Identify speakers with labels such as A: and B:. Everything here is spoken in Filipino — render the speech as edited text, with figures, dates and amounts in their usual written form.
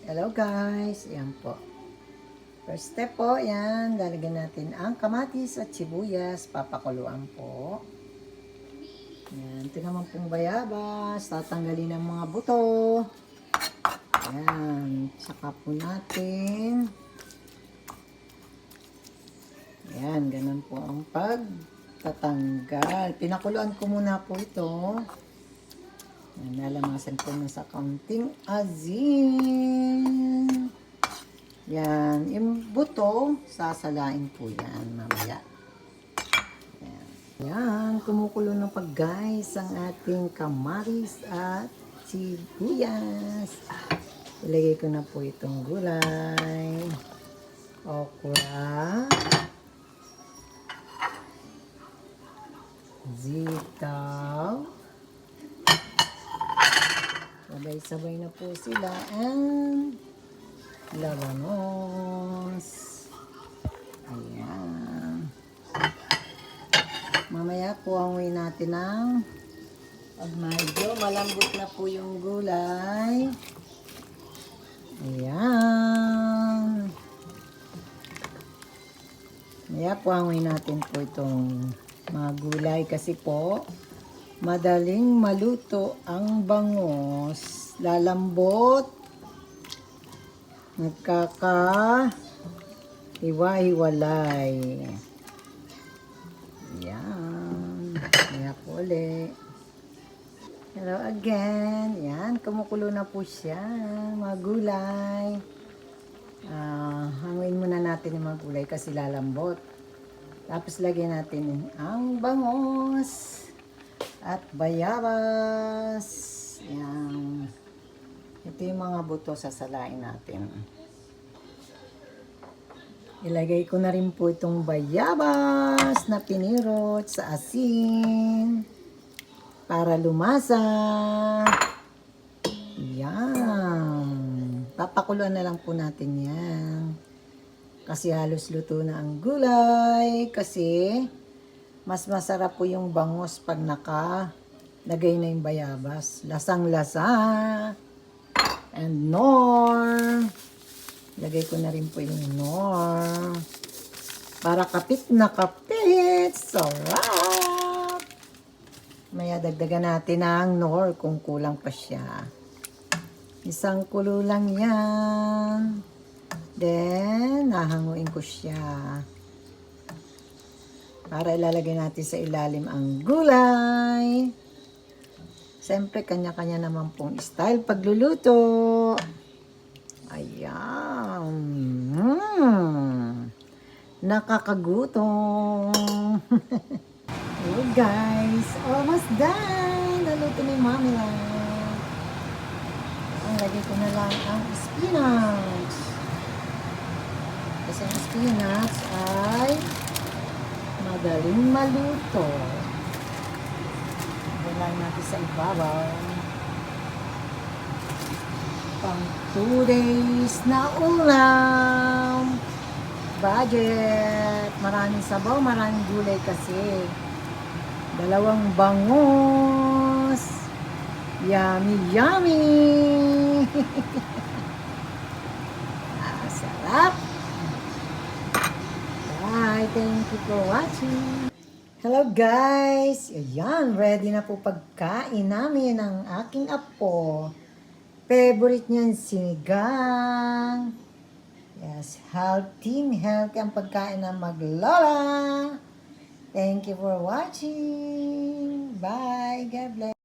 A: Hello guys, yan po. First step po, yan. Lalagyan natin ang kamatis at sibuyas. Papakuluan po. Yan. Ito naman pong bayabas. Tatanggalin ang mga buto. Yan. Saka po natin. Yan. Ganun po ang pagtatanggal. Pinakuluan ko muna po ito. Yan, nalamasan ko na sa kaunting asin. Yan, yung buto, sasalain po yan mamaya. Yan, yan kumukulo na pag guys ang ating kamatis at sibuyas. Ilagay ko na po itong gulay, okra, sitaw. Sabay-sabay na po sila and labanos. Ayan. Mamaya kuhanguin natin ng pag medyo malambot na po yung gulay. Ayan. Mamaya kuhanguin natin po itong mga gulay kasi po madaling maluto ang bangos. Lalambot. Nagkaka-hiwa-hiwalay. Yan. Kaya po ulit. Hello again. Yan. Kumukulo na po siya. Mga gulay. Hanguin muna natin yung mga gulay kasi lalambot. Tapos lagyan natin ang bangos. At bayabas. Yan. Ito yung mga buto sasalain natin. Ilagay ko na rin po itong bayabas na pinirot sa asin. Para lumasa. Yan. Papakuluan na lang po natin yan. Kasi halos luto na ang gulay. Kasi mas masarap po yung bangos pag nakalagay na yung bayabas. Lasang-lasa. And nor. Lagay ko na rin po yung nor. Para kapit na kapit. Sarap. Maya dagdagan natin ang nor kung kulang pa siya. Isang kulo lang yan. Then, nahanguin ko siya. Para ilalagay natin sa ilalim ang gulay. Siyempre, kanya-kanya naman pong style pagluluto. Ayan. Nakakagutom. Hello guys. Almost done. Naluto ni Mami lang. Lagay ko na lang ang spinach. Kasi ang spinach ay madaling maluto. Ilagay natin sa ibabaw. Pang 2 days na ulam. Budget. Maraming sabaw, maraming gulay kasi. 2 bangus. Yummy, yummy. Sarap. Bye. Thank you for watching. Hello guys! Ayan, ready na po pagkain namin ng aking apo. Favorite niyan sinigang. Yes, healthy ang pagkain ng maglola. Thank you for watching. Bye. God bless.